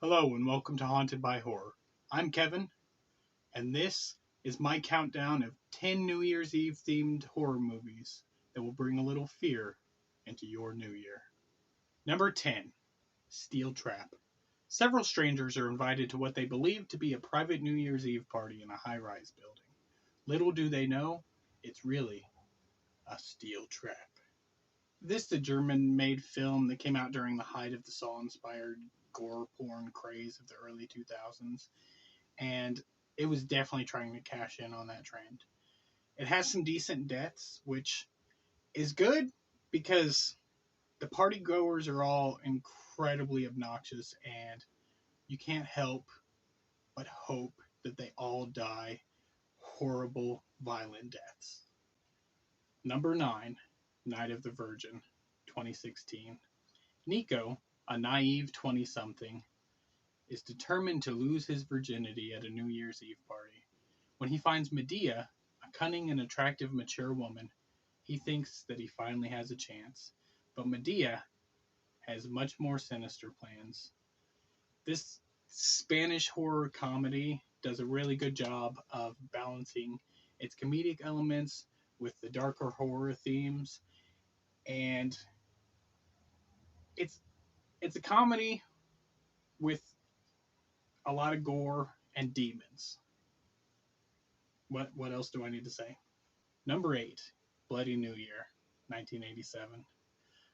Hello and welcome to Haunted by Horror. I'm Kevin, and this is my countdown of 10 New Year's Eve themed horror movies that will bring a little fear into your new year. Number 10, Steel Trap. Several strangers are invited to what they believe to be a private New Year's Eve party in a high rise building. Little do they know, it's really a steel trap. This is a German made film that came out during the height of the Saw inspired gore porn craze of the early 2000s, and it was definitely trying to cash in on that trend. It has some decent deaths, which is good because the party goers are all incredibly obnoxious, and you can't help but hope that they all die horrible, violent deaths. Number 9, Night of the Virgin, 2016. Nico, a naive 20 something, is determined to lose his virginity at a New Year's Eve party. When he finds Medea, a cunning and attractive mature woman, he thinks that he finally has a chance. But Medea has much more sinister plans. This Spanish horror comedy does a really good job of balancing its comedic elements with the darker horror themes, and it's it's a comedy with a lot of gore and demons. What else do I need to say? Number 8, Bloody New Year, 1987.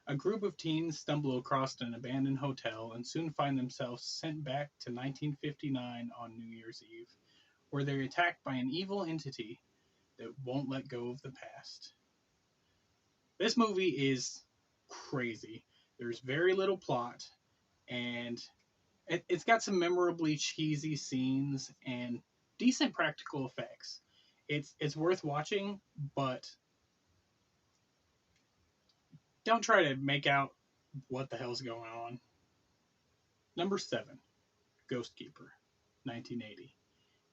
A group of teens stumble across an abandoned hotel and soon find themselves sent back to 1959 on New Year's Eve, where they're attacked by an evil entity that won't let go of the past. This movie is crazy. There's very little plot, and it's got some memorably cheesy scenes and decent practical effects. It's worth watching, but don't try to make out what the hell's going on. Number 7, Ghost Keeper, 1980.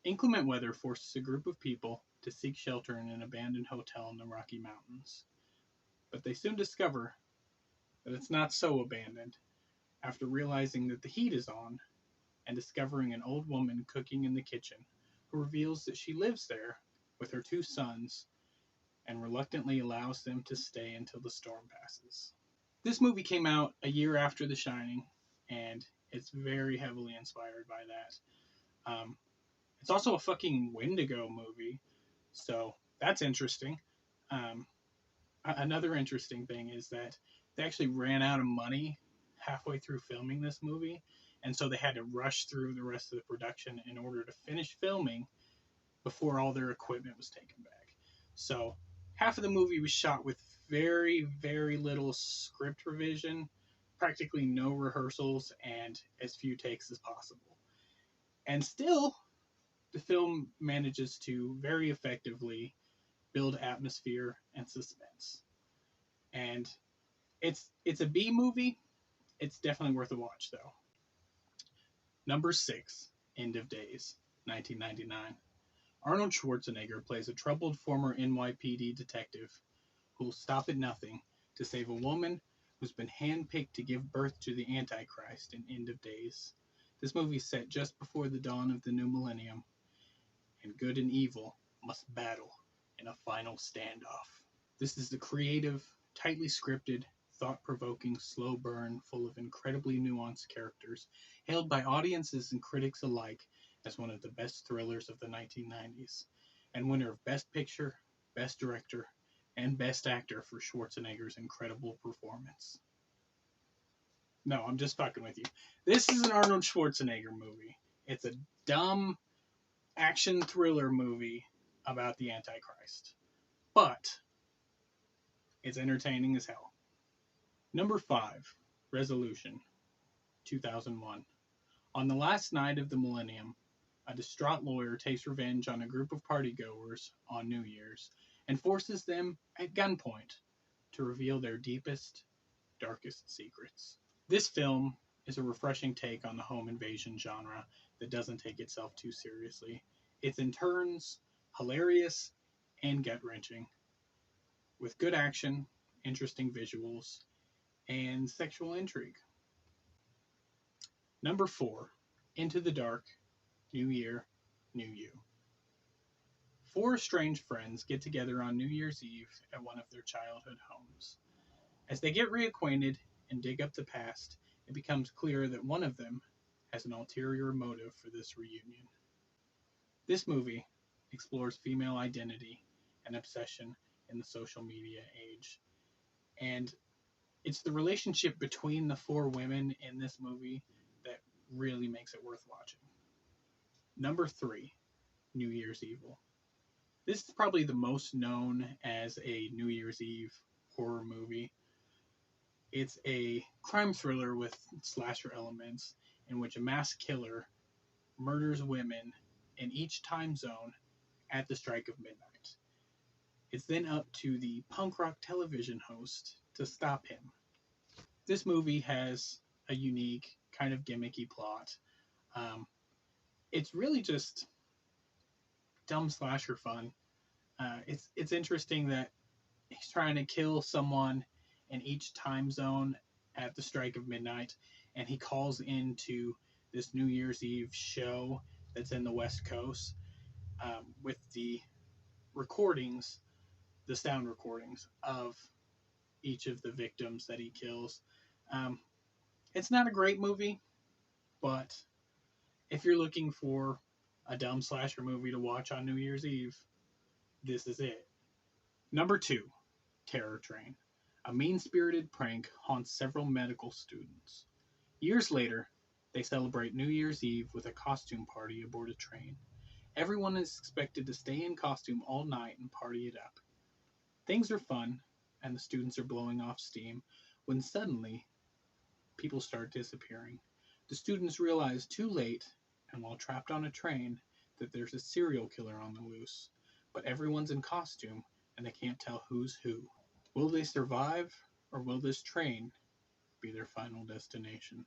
Inclement weather forces a group of people to seek shelter in an abandoned hotel in the Rocky Mountains. But they soon discover that it's not so abandoned after realizing that the heat is on and discovering an old woman cooking in the kitchen who reveals that she lives there with her 2 sons and reluctantly allows them to stay until the storm passes. This movie came out a year after The Shining, and it's very heavily inspired by that. It's also a fucking Wendigo movie, so that's interesting. Um, Another interesting thing is that they actually ran out of money halfway through filming this movie, and so they had to rush through the rest of the production in order to finish filming before all their equipment was taken back. So half of the movie was shot with very, very little script revision, practically no rehearsals, and as few takes as possible. And still, the film manages to very effectively build atmosphere and suspense. And it's a B movie. It's definitely worth a watch though. Number 6, End of Days, 1999. Arnold Schwarzenegger plays a troubled former NYPD detective who will stop at nothing to save a woman who's been handpicked to give birth to the Antichrist in End of Days. This movie is set just before the dawn of the new millennium, and good and evil must battle in a final standoff. This is the creative, tightly scripted, thought-provoking, slow burn full of incredibly nuanced characters, hailed by audiences and critics alike as one of the best thrillers of the 1990s, and winner of Best Picture, Best Director, and Best Actor for Schwarzenegger's incredible performance. No, I'm just fucking with you. This is an Arnold Schwarzenegger movie. It's a dumb action thriller movie about the Antichrist. But it's entertaining as hell. Number 5, Resolution, 2001. On the last night of the millennium, a distraught lawyer takes revenge on a group of partygoers on New Year's and forces them at gunpoint to reveal their deepest, darkest secrets. This film is a refreshing take on the home invasion genre that doesn't take itself too seriously. It's in turns hilarious and gut-wrenching, with good action, interesting visuals, and sexual intrigue. Number 4, Into the Dark, New Year, New You. Four estranged friends get together on New Year's Eve at one of their childhood homes. As they get reacquainted and dig up the past, it becomes clear that one of them has an ulterior motive for this reunion. This movie explores female identity and obsession in the social media age. And it's the relationship between the four women in this movie that really makes it worth watching. Number 3, New Year's Evil. This is probably the most known as a New Year's Eve horror movie. It's a crime thriller with slasher elements in which a mass killer murders women in each time zone at the strike of midnight. It's then up to the punk rock television host to stop him. This movie has a unique, kind of gimmicky plot. It's really just dumb slasher fun. It's interesting that he's trying to kill someone in each time zone at the strike of midnight, and he calls into this New Year's Eve show that's in the West Coast with the recordings, the sound recordings of each of the victims that he kills. It's not a great movie, but if you're looking for a dumb slasher movie to watch on New Year's Eve, this is it. Number 2, Terror Train. A mean-spirited prank haunts several medical students. Years later, they celebrate New Year's Eve with a costume party aboard a train. Everyone is expected to stay in costume all night and party it up. Things are fun, and the students are blowing off steam, when suddenly, people start disappearing. The students realize too late, and while trapped on a train, that there's a serial killer on the loose. But everyone's in costume, and they can't tell who's who. Will they survive, or will this train be their final destination?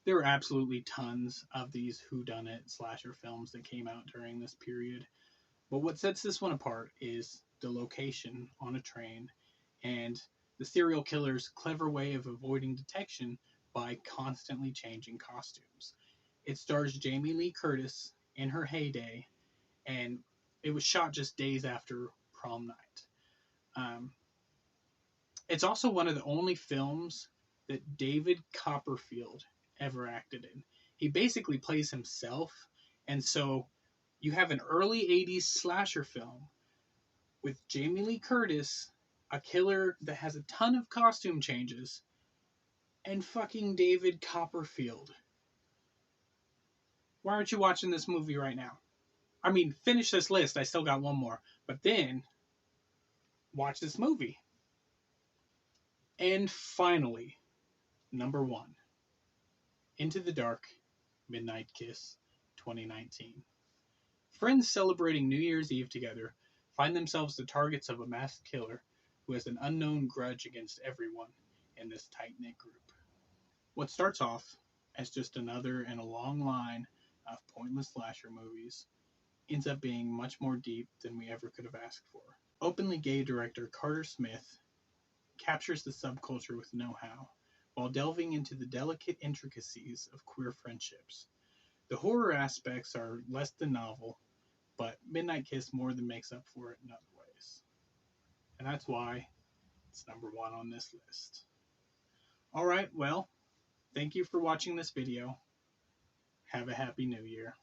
There were absolutely tons of these whodunit slasher films that came out during this period. But what sets this one apart is the location on a train and the serial killer's clever way of avoiding detection by constantly changing costumes. It stars Jamie Lee Curtis in her heyday, and it was shot just days after prom night. It's also one of the only films that David Copperfield ever acted in. He basically plays himself, and so you have an early 80s slasher film with Jamie Lee Curtis, a killer that has a ton of costume changes, and fucking David Copperfield. Why aren't you watching this movie right now? I mean, finish this list. I still got one more. But then, watch this movie. And finally, number 1, Into the Dark, Midnight Kiss, 2019. Friends celebrating New Year's Eve together find themselves the targets of a masked killer who has an unknown grudge against everyone in this tight-knit group. What starts off as just another in a long line of pointless slasher movies ends up being much more deep than we ever could have asked for. Openly gay director Carter Smith captures the subculture with know-how while delving into the delicate intricacies of queer friendships. The horror aspects are less than novel, but Midnight Kiss more than makes up for it in other ways. And that's why it's number 1 on this list. Alright, well, thank you for watching this video. Have a happy new year.